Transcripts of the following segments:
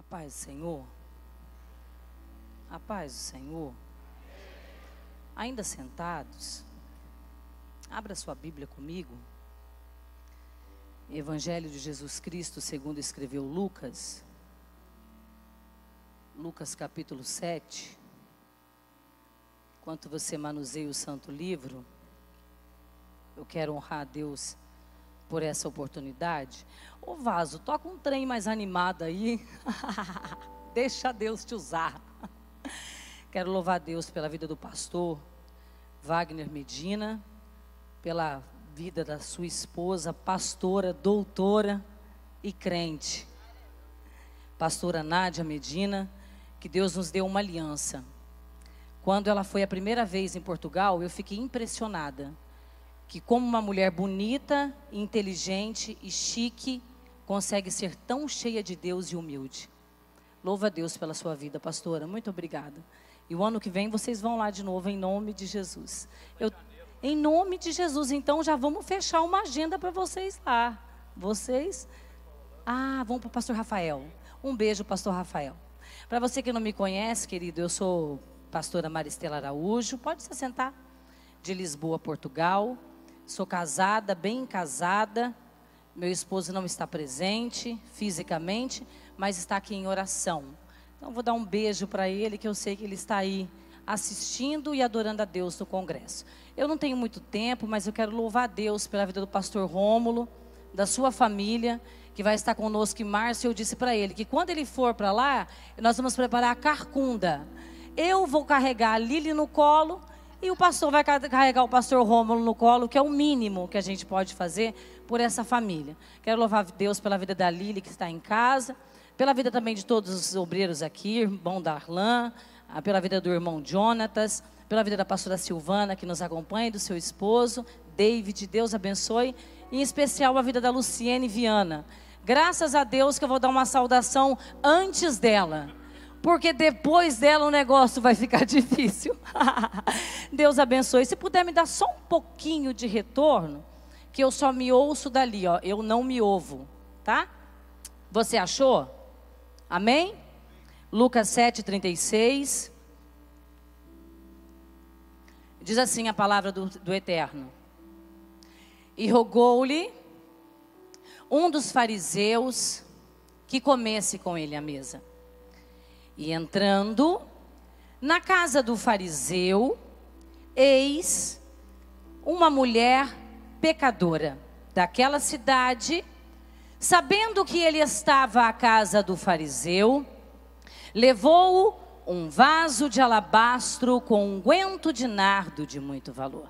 paz do Senhor. A paz do Senhor. Ainda sentados, abra sua Bíblia comigo. Evangelho de Jesus Cristo, segundo escreveu Lucas. Lucas capítulo 7. Enquanto você manuseia o santo livro, eu quero honrar a Deus por essa oportunidade. Ô Vaso, toca um trem mais animado aí. Deixa Deus te usar. Quero louvar a Deus pela vida do pastor Wagner Medina, pela vida da sua esposa, pastora, doutora e crente, pastora Nádia Medina, que Deus nos deu uma aliança. Quando ela foi a primeira vez em Portugal, eu fiquei impressionada, que como uma mulher bonita, inteligente e chique, consegue ser tão cheia de Deus e humilde. Louva a Deus pela sua vida, pastora, muito obrigada. E o ano que vem vocês vão lá de novo, em nome de Jesus. Em nome de Jesus, então já vamos fechar uma agenda para vocês lá. Vocês? Vão para o pastor Rafael. Um beijo, pastor Rafael. Para você que não me conhece, querido, eu sou pastora Maristela Araújo. Pode se sentar. De Lisboa, Portugal. Sou casada, bem casada. Meu esposo não está presente fisicamente, mas está aqui em oração. Então vou dar um beijo para ele, que eu sei que ele está aí assistindo e adorando a Deus no congresso. Eu não tenho muito tempo, mas eu quero louvar a Deus pela vida do pastor Rômulo, da sua família, que vai estar conosco em março. Eu disse para ele que quando ele for para lá, nós vamos preparar a carcunda. Eu vou carregar a Lili no colo e o pastor vai carregar o pastor Rômulo no colo, que é o mínimo que a gente pode fazer por essa família. Quero louvar a Deus pela vida da Lili, que está em casa, pela vida também de todos os obreiros aqui, irmão Darlan, pela vida do irmão Jonatas, pela vida da pastora Silvana, que nos acompanha, do seu esposo, David, Deus abençoe, e em especial a vida da Luciene Viana. Graças a Deus que eu vou dar uma saudação antes dela, porque depois dela o negócio vai ficar difícil. Deus abençoe. Se puder me dar só um pouquinho de retorno, que eu só me ouço dali, ó, eu não me ouvo, tá? Você achou? Amém? Lucas 7,36. Diz assim a palavra do Eterno. E rogou-lhe um dos fariseus que comesse com ele à mesa. E entrando na casa do fariseu, eis uma mulher pecadora daquela cidade, sabendo que ele estava à casa do fariseu, levou um vaso de alabastro com unguento de nardo de muito valor.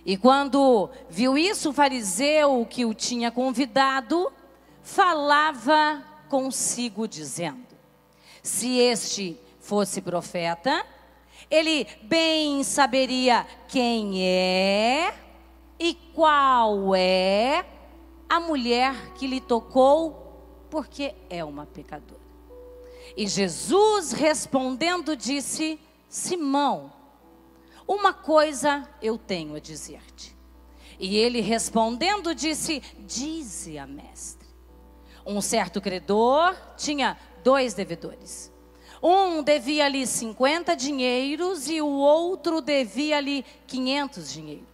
E quando viu isso, o fariseu que o tinha convidado, falava consigo dizendo: se este fosse profeta, ele bem saberia quem é e qual é a mulher que lhe tocou, porque é uma pecadora. E Jesus respondendo disse: Simão, uma coisa eu tenho a dizer-te. E ele respondendo disse: dize-a, mestre. Um certo credor tinha 2 devedores. Um devia-lhe 50 dinheiros e o outro devia-lhe 500 dinheiros.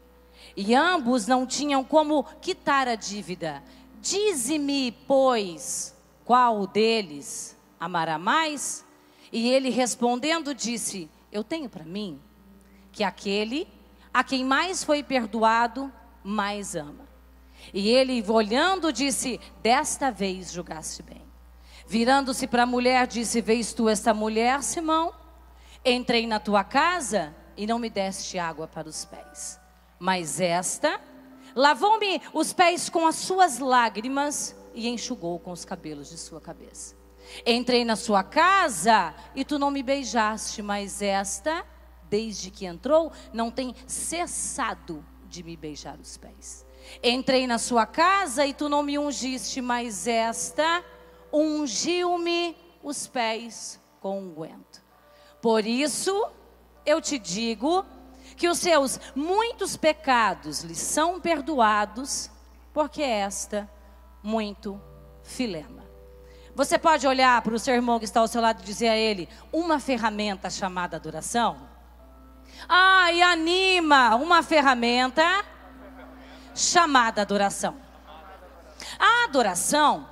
E ambos não tinham como quitar a dívida. Dize-me, pois, qual deles amará mais? E ele respondendo disse: eu tenho para mim que aquele a quem mais foi perdoado, mais ama. E ele, olhando, disse: desta vez julgaste bem. Virando-se para a mulher, disse: vês tu esta mulher, Simão? Entrei na tua casa e não me deste água para os pés. Mas esta lavou-me os pés com as suas lágrimas e enxugou com os cabelos de sua cabeça. Entrei na sua casa e tu não me beijaste, mas esta, desde que entrou, não tem cessado de me beijar os pés. Entrei na sua casa e tu não me ungiste, mas esta ungiu-me os pés com unguento. Por isso eu te digo que os seus muitos pecados lhe são perdoados, porque esta muito filema. Você pode olhar para o seu irmão que está ao seu lado e dizer a ele: uma ferramenta chamada adoração? E anima, uma ferramenta chamada adoração. A adoração,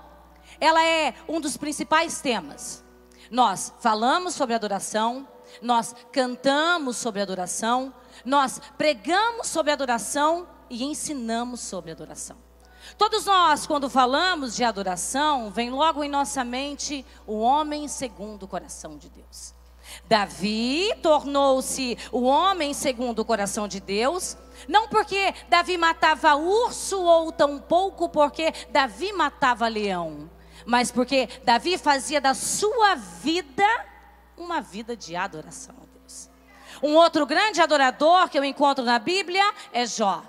ela é um dos principais temas. Nós falamos sobre adoração, nós cantamos sobre adoração, nós pregamos sobre adoração e ensinamos sobre adoração. Todos nós, quando falamos de adoração, vem logo em nossa mente o homem segundo o coração de Deus. Davi tornou-se o homem segundo o coração de Deus, não porque Davi matava urso ou tampouco porque Davi matava leão, mas porque Davi fazia da sua vida uma vida de adoração a Deus. Um outro grande adorador que eu encontro na Bíblia é Jó.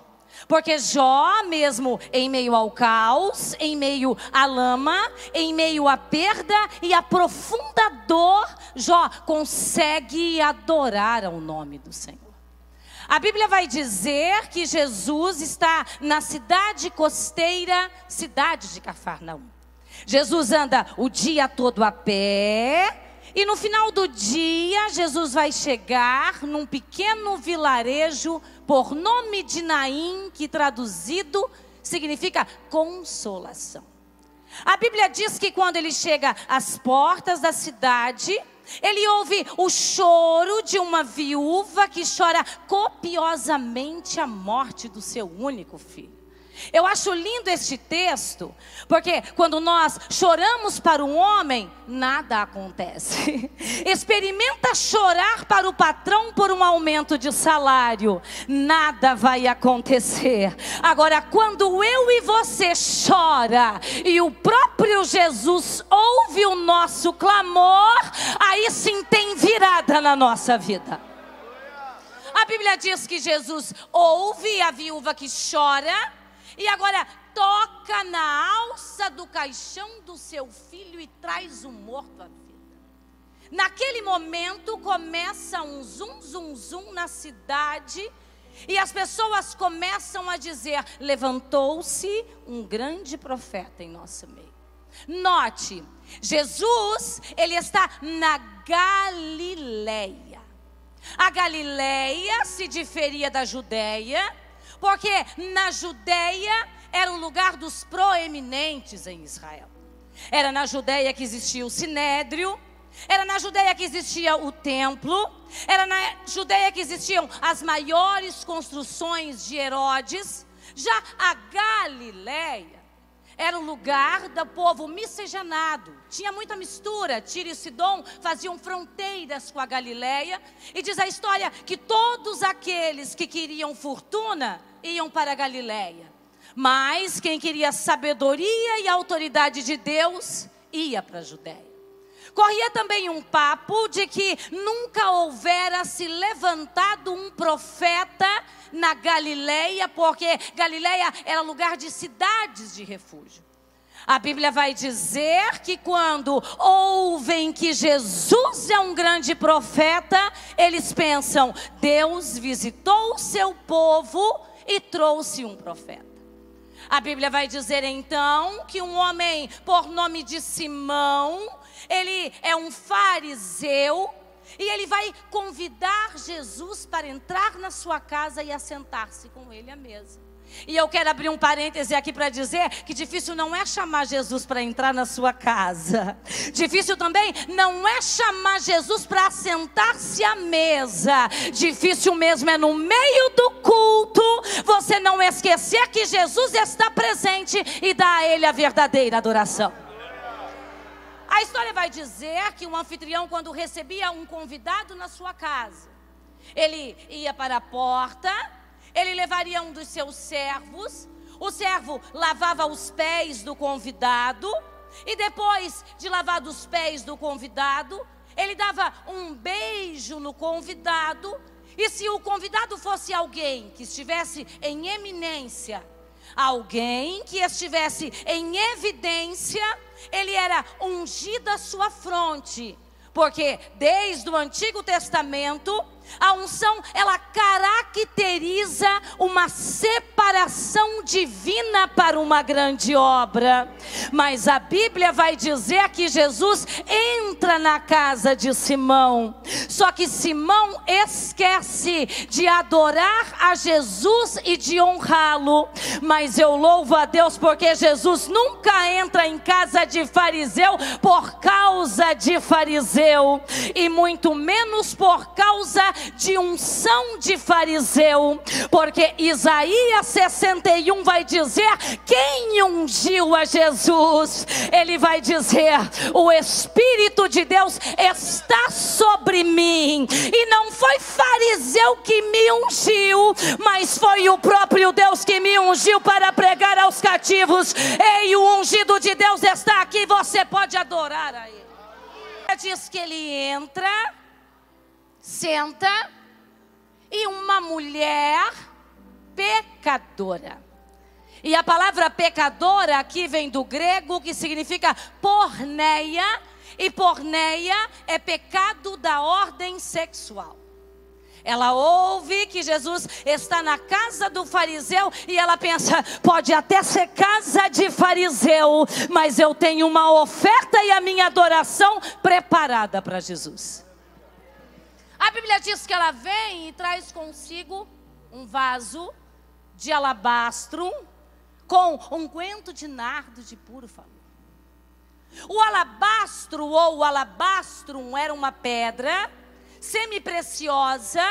Porque Jó, mesmo em meio ao caos, em meio à lama, em meio à perda e à profunda dor, Jó consegue adorar ao nome do Senhor. A Bíblia vai dizer que Jesus está na cidade costeira, cidade de Cafarnaum. Jesus anda o dia todo a pé. E no final do dia, Jesus vai chegar num pequeno vilarejo por nome de Naim, que traduzido significa consolação. A Bíblia diz que quando ele chega às portas da cidade, ele ouve o choro de uma viúva que chora copiosamente a morte do seu único filho. Eu acho lindo este texto, porque quando nós choramos para um homem, nada acontece. Experimenta chorar para o patrão por um aumento de salário, nada vai acontecer. Agora, quando eu e você chora e o próprio Jesus ouve o nosso clamor, aí sim tem virada na nossa vida. A Bíblia diz que Jesus ouve a viúva que chora e agora toca na alça do caixão do seu filho e traz o morto à vida. Naquele momento começa um zum, zum, zum na cidade. E as pessoas começam a dizer: levantou-se um grande profeta em nosso meio. Note, Jesus, ele está na Galileia. A Galileia se diferia da Judeia, porque na Judeia era o lugar dos proeminentes em Israel. Era na Judeia que existia o Sinédrio, era na Judeia que existia o templo, era na Judeia que existiam as maiores construções de Herodes. Já a Galileia era o lugar do povo miscigenado. Tinha muita mistura. Tiro e Sidom faziam fronteiras com a Galileia. E diz a história que todos aqueles que queriam fortuna iam para a Galileia. Mas quem queria sabedoria e autoridade de Deus ia para a Judéia. Corria também um papo de que nunca houvera se levantado um profeta na Galileia, porque Galileia era lugar de cidades de refúgio. A Bíblia vai dizer que quando ouvem que Jesus é um grande profeta, eles pensam: Deus visitou o seu povo e trouxe um profeta. A Bíblia vai dizer então que um homem por nome de Simão, ele é um fariseu, e ele vai convidar Jesus para entrar na sua casa e assentar-se com ele à mesa. E eu quero abrir um parêntese aqui para dizer que difícil não é chamar Jesus para entrar na sua casa. Difícil também não é chamar Jesus para assentar-se à mesa. Difícil mesmo é no meio do culto você não esquecer que Jesus está presente e dar a Ele a verdadeira adoração. A história vai dizer que um anfitrião, quando recebia um convidado na sua casa, ele ia para a porta, ele levaria um dos seus servos, o servo lavava os pés do convidado, e depois de lavar os pés do convidado, ele dava um beijo no convidado, e se o convidado fosse alguém que estivesse em eminência, alguém que estivesse em evidência, ele era ungido à sua fronte, porque desde o Antigo Testamento A unção, ela caracteriza uma separação divina para uma grande obra. Mas a Bíblia vai dizer que Jesus entra na casa de Simão. Só que Simão esquece de adorar a Jesus e de honrá-lo. Mas eu louvo a Deus porque Jesus nunca entra em casa de fariseu por causa de fariseu, e muito menos por causa de unção de fariseu, porque Isaías 61 vai dizer quem ungiu a Jesus. Ele vai dizer: o Espírito de Deus está sobre mim, e não foi fariseu que me ungiu, mas foi o próprio Deus que me ungiu para pregar aos cativos. Ei, o ungido de Deus está aqui, você pode adorar a Ele. Diz que ele entra, senta, e uma mulher pecadora. E a palavra pecadora aqui vem do grego, que significa porneia, e porneia é pecado da ordem sexual. Ela ouve que Jesus está na casa do fariseu e ela pensa: pode até ser casa de fariseu, mas eu tenho uma oferta e a minha adoração preparada para Jesus. A Bíblia diz que ela vem e traz consigo um vaso de alabastro com unguento de nardo de puro favor. O alabastro ou o alabastrum era uma pedra semi-preciosa,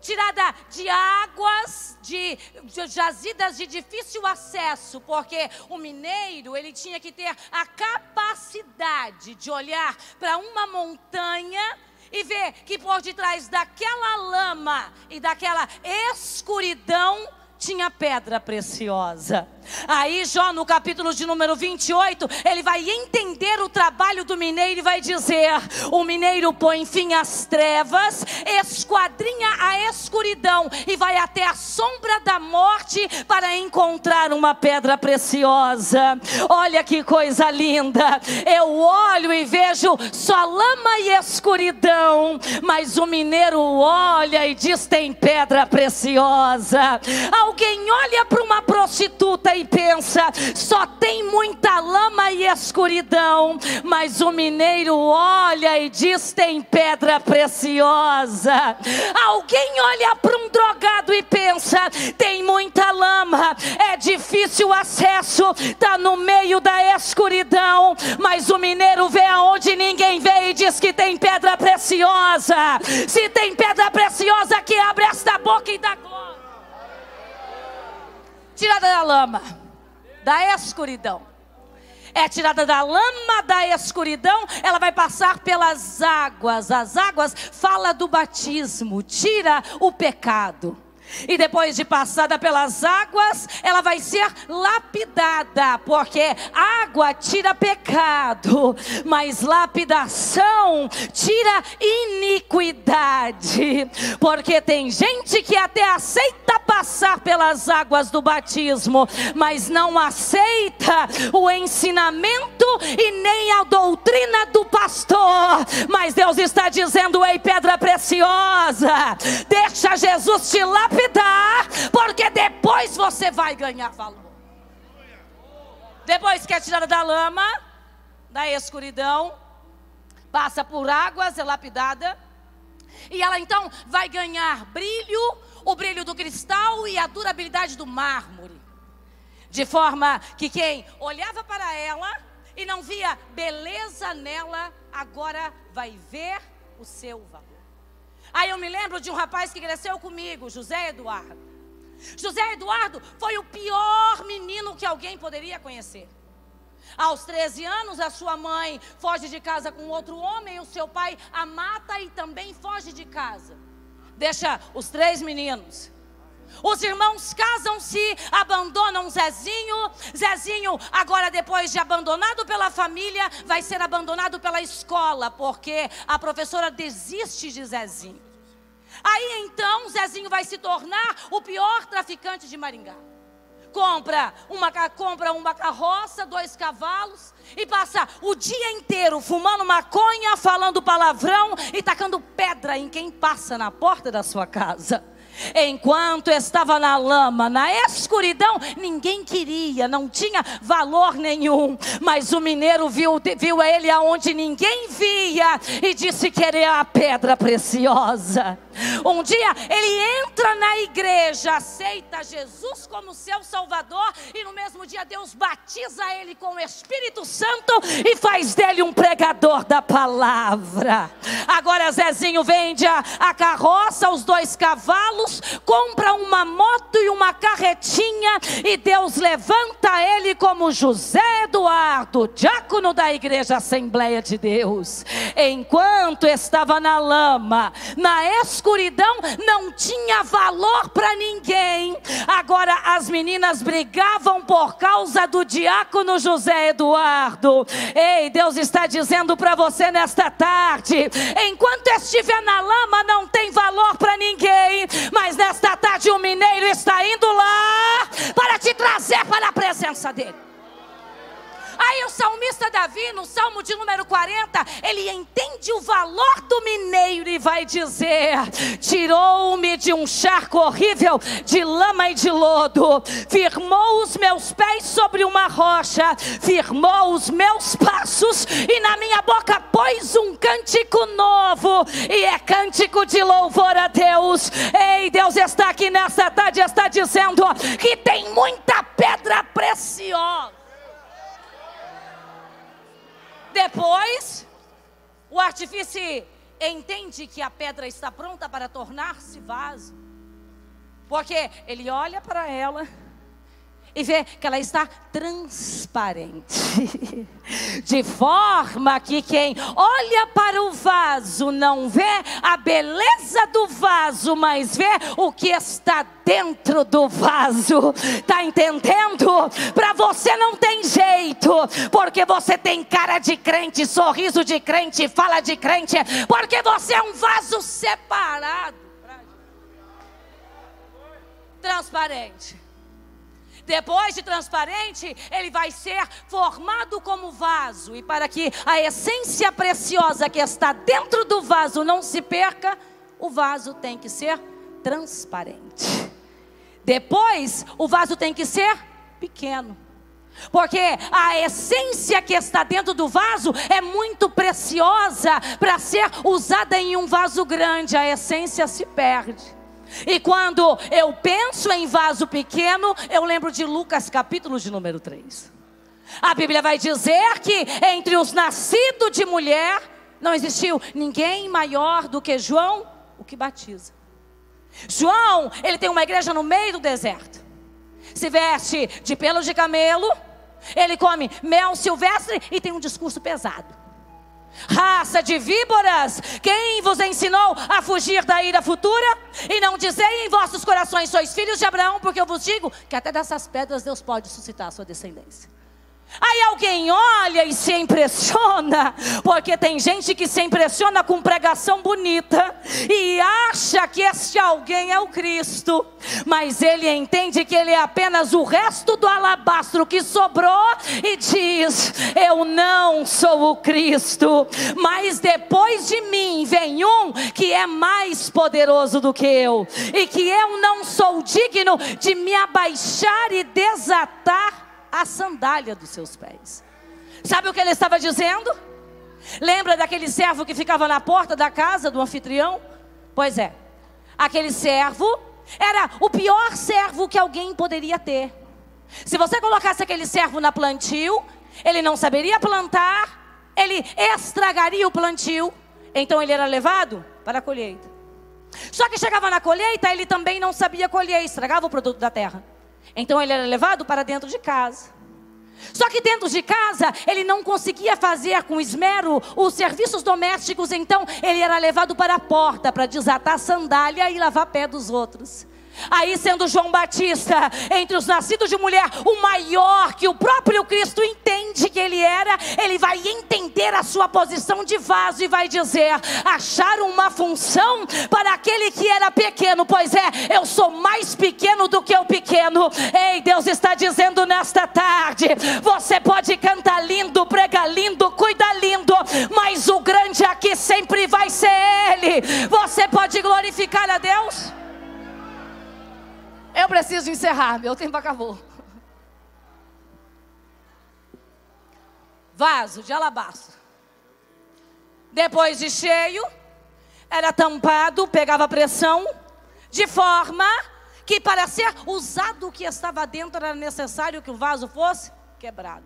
tirada de águas de jazidas de difícil acesso, porque o mineiro, ele tinha que ter a capacidade de olhar para uma montanha e ver que por detrás daquela lama e daquela escuridão tinha pedra preciosa. Aí Jó, no capítulo de número 28, ele vai entender o trabalho do mineiro e vai dizer: o mineiro põe fim às trevas, esquadrinha a escuridão e vai até a sombra da morte para encontrar uma pedra preciosa. Olha que coisa linda. Eu olho e vejo só lama e escuridão, mas o mineiro olha e diz: tem pedra preciosa. Alguém olha para uma prostituta e pensa: só tem muita lama e escuridão, mas o mineiro olha e diz: tem pedra preciosa. Alguém olha para um drogado e pensa: tem muita lama, é difícil acesso, está no meio da escuridão, mas o mineiro vê aonde ninguém vê e diz que tem pedra preciosa. Se tem pedra preciosa, que abre esta boca e dá glória. Tirada da lama, da escuridão. É tirada da lama, da escuridão, ela vai passar pelas águas. As águas fala do batismo, tira o pecado. E depois de passada pelas águas, ela vai ser lapidada, porque água tira pecado, mas lapidação tira iniquidade. Porque tem gente que até aceita passar pelas águas do batismo, mas não aceita o ensinamento e nem a doutrina do pastor. Mas Deus está dizendo: ei, pedra preciosa, deixa Jesus te lapidar, porque depois você vai ganhar valor. Depois que é tirada da lama, da escuridão, passa por águas, é lapidada, e ela então vai ganhar brilho, o brilho do cristal e a durabilidade do mármore, de forma que quem olhava para ela e não via beleza nela, agora vai ver o seu valor. Aí eu me lembro de um rapaz que cresceu comigo, José Eduardo. José Eduardo foi o pior menino que alguém poderia conhecer. Aos 13 anos, a sua mãe foge de casa com outro homem, o seu pai a mata e também foge de casa. Deixa os 3 meninos. Os irmãos casam-se, abandonam Zezinho. Zezinho, agora depois de abandonado pela família, vai ser abandonado pela escola, porque a professora desiste de Zezinho. Aí então Zezinho vai se tornar o pior traficante de Maringá. compra uma carroça, 2 cavalos e passa o dia inteiro fumando maconha, falando palavrão e tacando pedra em quem passa na porta da sua casa. Enquanto estava na lama, na escuridão, ninguém queria, não tinha valor nenhum. Mas o mineiro viu ele aonde ninguém via e disse que era a pedra preciosa. Um dia ele entra na igreja, aceita Jesus como seu Salvador e no mesmo dia Deus batiza ele com o Espírito Santo e faz dele um pregador da palavra. Agora Zezinho vende a carroça, os 2 cavalos, compra uma moto e uma carretinha e Deus levanta ele como José Eduardo, diácono da igreja Assembleia de Deus. Enquanto estava na lama, na escuridão, não tinha valor para ninguém. Agora as meninas brigavam por causa do diácono José Eduardo. Ei, Deus está dizendo para você nesta tarde: enquanto estiver na lama não tem valor para ninguém, mas nesta tarde o mineiro está indo lá para te trazer para a presença dele. Aí o salmista Davi, no Salmo de número 40, ele entende o valor do mineiro e vai dizer: tirou-me de um charco horrível, de lama e de lodo, firmou os meus pés sobre uma rocha, firmou os meus passos e na minha boca pôs um cântico novo, e é cântico de louvor a Deus. Ei, Deus está aqui nessa tarde, está dizendo que tem muita pedra preciosa. Depois, o artífice entende que a pedra está pronta para tornar-se vaso, porque ele olha para ela e vê que ela está transparente, de forma que quem olha para o vaso não vê a beleza do vaso, mas vê o que está dentro do vaso. Está entendendo? Para você não tem jeito, porque você tem cara de crente, sorriso de crente, fala de crente, porque você é um vaso separado, transparente. Depois de transparente, ele vai ser formado como vaso. E para que a essência preciosa que está dentro do vaso não se perca, o vaso tem que ser transparente. Depois, o vaso tem que ser pequeno, porque a essência que está dentro do vaso é muito preciosa para ser usada em um vaso grande. A essência se perde. E quando eu penso em vaso pequeno, eu lembro de Lucas capítulo de número 3. A Bíblia vai dizer que entre os nascidos de mulher não existiu ninguém maior do que João, o que batiza. João, ele tem uma igreja no meio do deserto, se veste de pelos de camelo, ele come mel silvestre e tem um discurso pesado. Raça de víboras, quem vos ensinou a fugir da ira futura? E não dizei em vossos corações, sois filhos de Abraão, porque eu vos digo que até dessas pedras Deus pode suscitar a sua descendência. Aí alguém olha e se impressiona, porque tem gente que se impressiona com pregação bonita e acha que este alguém é o Cristo, mas ele entende que ele é apenas o resto do alabastro que sobrou e diz: eu não sou o Cristo, mas depois de mim vem um que é mais poderoso do que eu, e que eu não sou digno de me abaixar e desatar a sandália dos seus pés. Sabe o que ele estava dizendo? Lembra daquele servo que ficava na porta da casa do anfitrião? Pois é, aquele servo era o pior servo que alguém poderia ter. Se você colocasse aquele servo na plantio, ele não saberia plantar, ele estragaria o plantio, então ele era levado para a colheita. Só que chegava na colheita, ele também não sabia colher, estragava o produto da terra. Então ele era levado para dentro de casa. Só que dentro de casa ele não conseguia fazer com esmero os serviços domésticos. Então ele era levado para a porta para desatar a sandália e lavar pé dos outros. Aí, sendo João Batista, entre os nascidos de mulher, o maior que o próprio Cristo entende que ele era, ele vai entender a sua posição de vaso e vai dizer: acharam uma função para aquele que era pequeno, pois eu sou mais pequeno do que o pequeno. Ei, Deus está dizendo nesta tarde: você pode cantar lindo, pregar lindo, cuidar lindo, mas o grande aqui sempre vai ser Ele. Você pode glorificar a Deus? Eu preciso encerrar, meu tempo acabou. Vaso de alabastro. Depois de cheio, era tampado, pegava pressão, de forma que para ser usado o que estava dentro era necessário que o vaso fosse quebrado.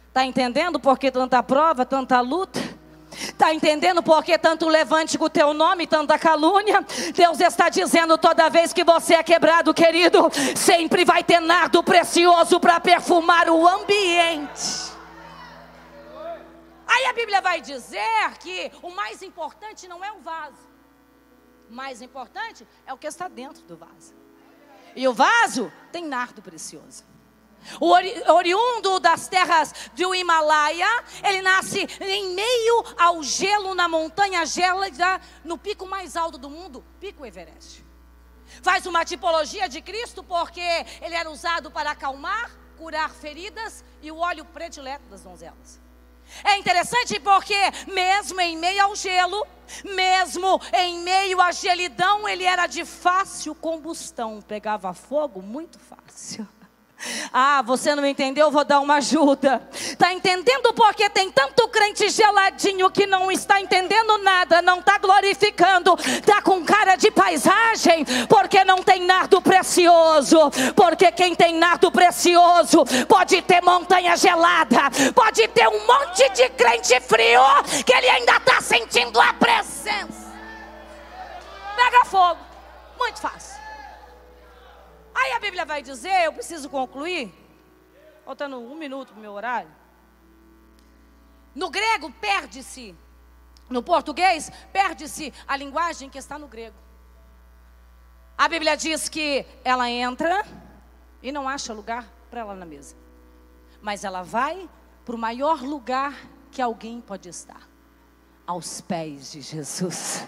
Está entendendo por que tanta prova, tanta luta? Está entendendo por que tanto levante com o teu nome, tanta calúnia? Deus está dizendo: toda vez que você é quebrado, querido, sempre vai ter nardo precioso para perfumar o ambiente. Aí a Bíblia vai dizer que o mais importante não é o vaso. O mais importante é o que está dentro do vaso. E o vaso tem nardo precioso. O oriundo das terras do Himalaia, ele nasce em meio ao gelo, na montanha gélida, no pico mais alto do mundo, Pico Everest. Faz uma tipologia de Cristo porque ele era usado para acalmar, curar feridas e o óleo predileto das donzelas. É interessante porque mesmo em meio ao gelo, mesmo em meio à gelidão, ele era de fácil combustão, pegava fogo muito fácil. Ah, você não entendeu? Vou dar uma ajuda. Está entendendo porque tem tanto crente geladinho que não está entendendo nada, não está glorificando, está com cara de paisagem, porque não tem nardo precioso. Porque quem tem nardo precioso pode ter montanha gelada, pode ter um monte de crente frio que ele ainda está sentindo a presença. Pega fogo, muito fácil. Aí a Bíblia vai dizer, eu preciso concluir, faltando 1 minuto para o meu horário. No grego perde-se, no português perde-se a linguagem que está no grego. A Bíblia diz que ela entra e não acha lugar para ela na mesa. Mas ela vai para o maior lugar que alguém pode estar. Aos pés de Jesus.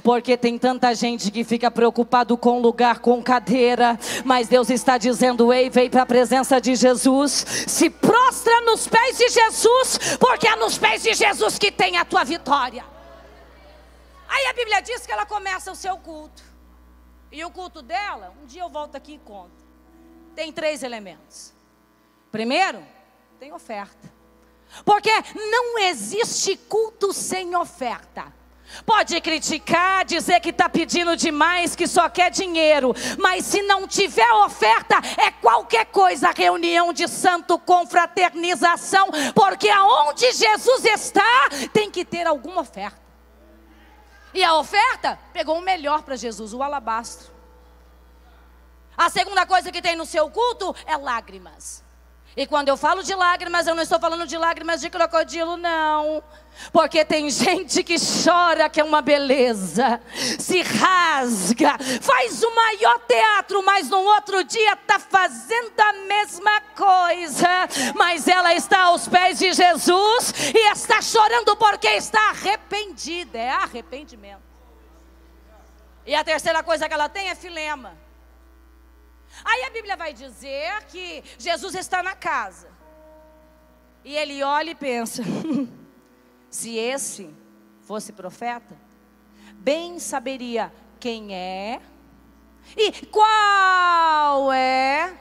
Porque tem tanta gente que fica preocupado com lugar, com cadeira, mas Deus está dizendo: ei, vem para a presença de Jesus, se prostra nos pés de Jesus, porque é nos pés de Jesus que tem a tua vitória. Aí a Bíblia diz que ela começa o seu culto, e o culto dela, um dia eu volto aqui e conto, tem 3 elementos. Primeiro, tem oferta. Porque não existe culto sem oferta. Pode criticar, dizer que está pedindo demais, que só quer dinheiro, mas se não tiver oferta, é qualquer coisa, reunião de santo, confraternização, porque aonde Jesus está, tem que ter alguma oferta. E a oferta pegou o melhor para Jesus, o alabastro. A segunda coisa que tem no seu culto é lágrimas. E quando eu falo de lágrimas, eu não estou falando de lágrimas de crocodilo, não. Porque tem gente que chora, que é uma beleza, se rasga, faz o maior teatro, mas no outro dia está fazendo a mesma coisa. Mas ela está aos pés de Jesus e está chorando porque está arrependida, é arrependimento. E a terceira coisa que ela tem é filema. Aí a Bíblia vai dizer que Jesus está na casa. E ele olha e pensa: se esse fosse profeta, bem saberia quem é e qual é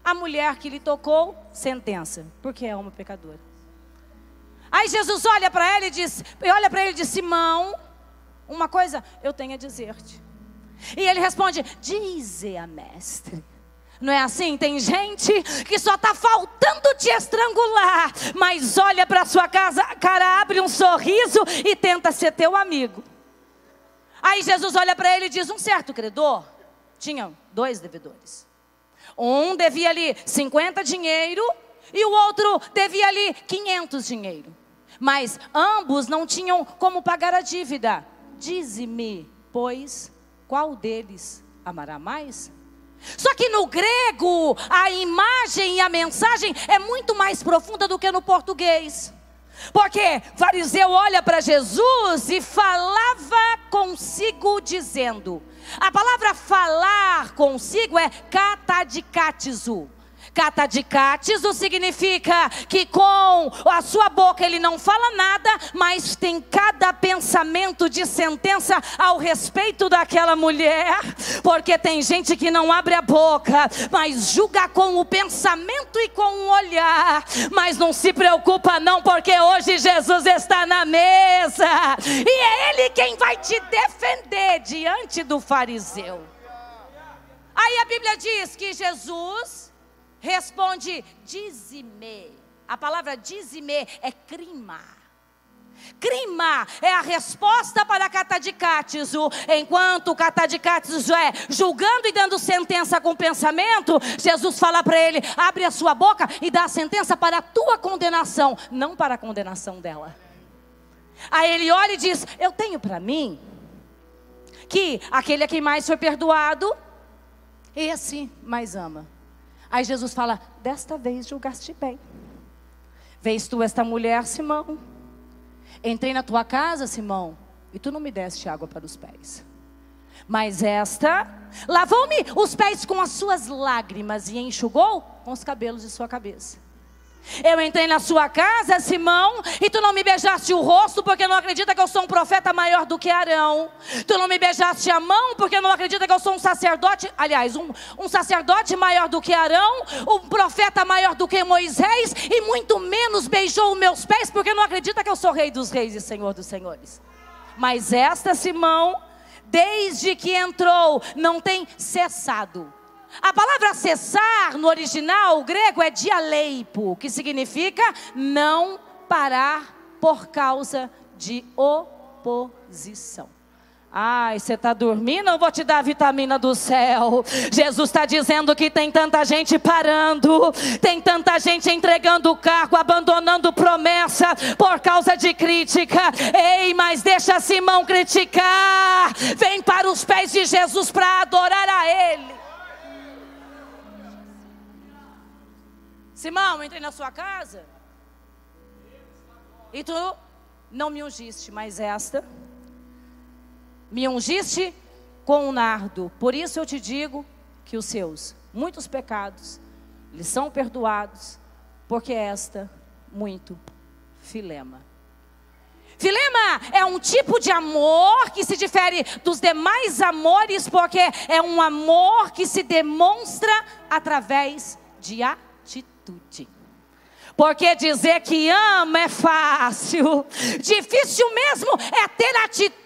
a mulher que lhe tocou, sentença, porque é uma pecadora. Aí Jesus olha para ele e diz: Simão, uma coisa eu tenho a dizer-te. E ele responde: dize a mestre. Não é assim? Tem gente que só está faltando te estrangular, mas olha para a sua cara, abre um sorriso e tenta ser teu amigo. Aí Jesus olha para ele e diz: um certo credor tinha 2 devedores. Um devia ali 50 dinheiro e o outro devia ali 500 dinheiro. Mas ambos não tinham como pagar a dívida. Dize-me, pois, qual deles amará mais. Só que no grego, a imagem e a mensagem é muito mais profunda do que no português. Porque fariseu olha para Jesus e falava consigo dizendo. A palavra falar consigo é katadikatizo. Katadikatizo significa que com a sua boca ele não fala nada, mas tem cada pensamento de sentença ao respeito daquela mulher. Porque tem gente que não abre a boca, mas julga com o pensamento e com o olhar. Mas não se preocupa não, porque hoje Jesus está na mesa. E é Ele quem vai te defender diante do fariseu. Aí a Bíblia diz que Jesus responde, dizime. A palavra dizime é crima. Crima é a resposta para katadikatizo. Enquanto o katadikatizo é julgando e dando sentença com pensamento, Jesus fala para ele, abre a sua boca e dá a sentença para a tua condenação, não para a condenação dela. Aí ele olha e diz, eu tenho para mim que aquele a quem mais foi perdoado, esse mais ama. Aí Jesus fala, desta vez julgaste bem. Vês tu esta mulher, Simão? Entrei na tua casa, Simão, e tu não me deste água para os pés. Mas esta lavou-me os pés com as suas lágrimas e enxugou com os cabelos de sua cabeça. Eu entrei na sua casa, Simão, e tu não me beijaste o rosto, porque não acredita que eu sou um profeta maior do que Arão. Tu não me beijaste a mão, porque não acredita que eu sou um sacerdote, aliás, um sacerdote maior do que Arão, um profeta maior do que Moisés, e muito menos beijou os meus pés, porque não acredita que eu sou rei dos reis e senhor dos senhores. Mas esta, Simão, desde que entrou, não tem cessado. A palavra cessar no original grego é dialeipo, que significa não parar por causa de oposição. Ai, você está dormindo? Eu vou te dar a vitamina do céu. Jesus está dizendo que tem tanta gente parando, tem tanta gente entregando o cargo, abandonando promessa por causa de crítica. Ei, mas deixa Simão criticar. Vem para os pés de Jesus para adorar a Ele. Simão, entrei na sua casa e tu não me ungiste, mas esta me ungiste com um nardo. Por isso eu te digo que os seus muitos pecados lhes são perdoados, porque esta muito filema. Filema é um tipo de amor que se difere dos demais amores, porque é um amor que se demonstra através de atitude. Porque dizer que ama é fácil, difícil mesmo é ter atitude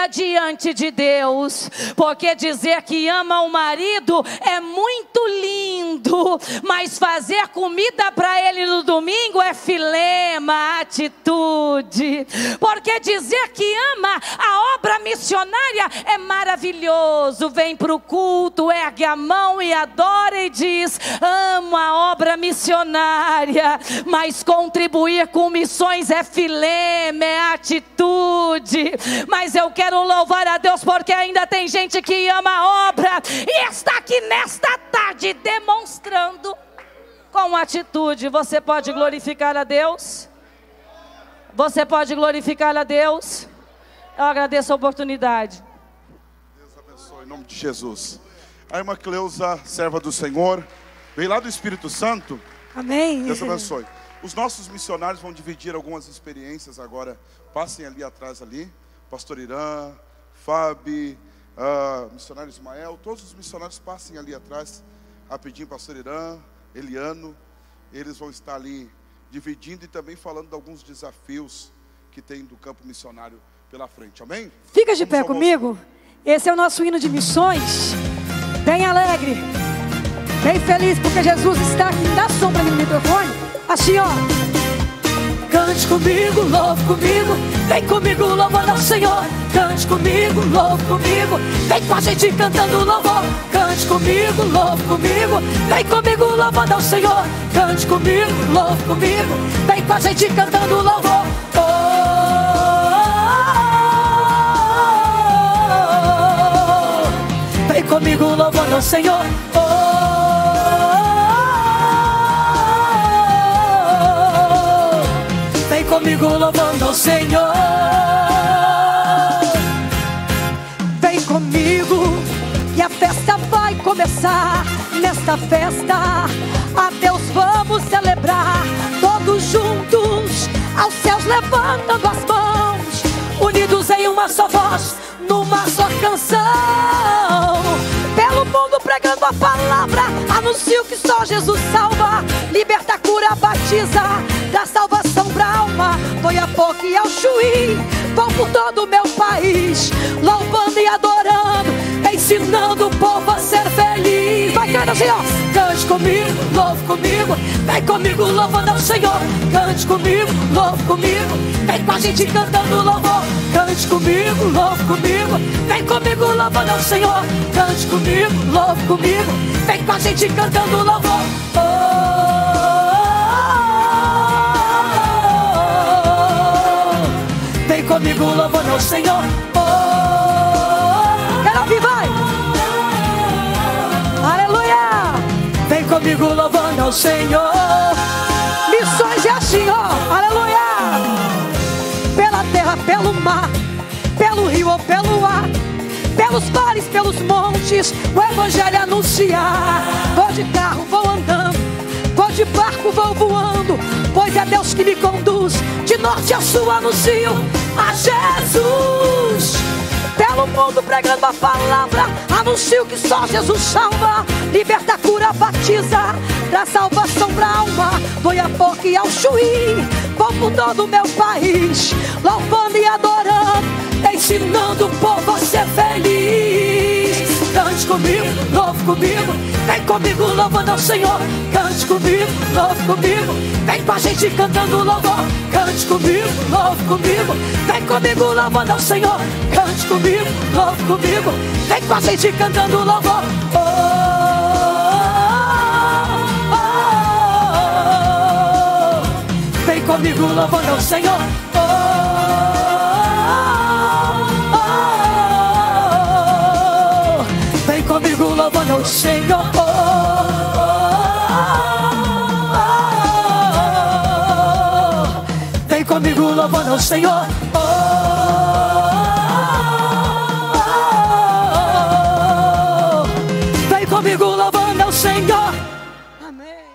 diante de Deus. Porque dizer que ama o marido é muito lindo, mas fazer comida para ele no domingo é filema, atitude. Porque dizer que ama a obra missionária é maravilhoso. Vem para o culto, ergue a mão e adora e diz, amo a obra missionária. Mas contribuir com missões é filema, é atitude. Mas eu quero louvar a Deus porque ainda tem gente que ama a obra e está aqui nesta tarde demonstrando com atitude. Você pode glorificar a Deus? Você pode glorificar a Deus? Eu agradeço a oportunidade. Deus abençoe, em nome de Jesus. A irmã Cleusa, serva do Senhor, veio lá do Espírito Santo. Amém. Deus abençoe. Os nossos missionários vão dividir algumas experiências agora. Passem ali atrás ali. Pastor Irã, Fábio, missionário Ismael. Todos os missionários passem ali atrás. Rapidinho, pastor Irã, Eliano. Eles vão estar ali dividindo e também falando de alguns desafios que tem do campo missionário pela frente. Amém? Fica de pé comigo. Esse é o nosso hino de missões. Bem alegre. Bem feliz porque Jesus está aqui. Dá som para mim no microfone. Assim, ó. Cante comigo, louve comigo. Vem comigo louvando ao Senhor. Cante comigo, louve comigo. Vem com a gente cantando louvor. Cante comigo, louve comigo. Vem comigo louvando ao Senhor. Cante comigo, louve comigo. Vem com a gente cantando louvor. ao Senhor. Vem comigo louvando ao Senhor. Vem comigo e a festa vai começar. Nesta festa a Deus vamos celebrar, todos juntos aos céus levantando as mãos, unidos em uma só voz, numa só canção. Pelo mundo pregando a palavra, anuncio que só Jesus salva, liberta, cura, batiza, dá salvação pra alma. Foi a pouco e ao Chuí, vou por todo o meu país, louvando e adorando, ensinando o povo a ser feliz. Vai, canta assim, ó. Cante comigo, louve comigo, vem comigo louvando ao Senhor. Cante comigo, louve comigo, vem com a gente cantando louvor. Cante comigo, louve comigo, vem comigo louvando ao Senhor. Cante comigo, louve comigo, vem com a gente cantando louvor. Vem comigo louvando ao Senhor. Quero ouvir, vai! Aleluia! Vem comigo louvando ao Senhor. Missões é assim, ó. Aleluia! Pela terra, pelo mar, pelo rio ou pelo ar, pelos vales, pelos montes, o evangelho anunciar. Vou de carro, vou andando, vou de barco, vou voando, pois é Deus que me conduz. De norte a sul anuncio a Jesus. Pelo mundo pregando a palavra, anuncio que só Jesus salva, liberta, cura, batiza, dá salvação pra alma. Vou a pouco e ao Chuí, vou por todo o meu país, louvando e adorando, ensinando o povo a ser feliz. Cante comigo, louve comigo, vem comigo louvando ao Senhor. Cante comigo, louve comigo, vem com a gente cantando louvor. Cante comigo, louve comigo, vem comigo louvando ao Senhor. Cante comigo, louve comigo, vem com a gente cantando louvor. Vem comigo louvando ao Senhor. Vem comigo louvando ao Senhor. Vem comigo louvando ao Senhor. Vem comigo louvando ao Senhor. Amém.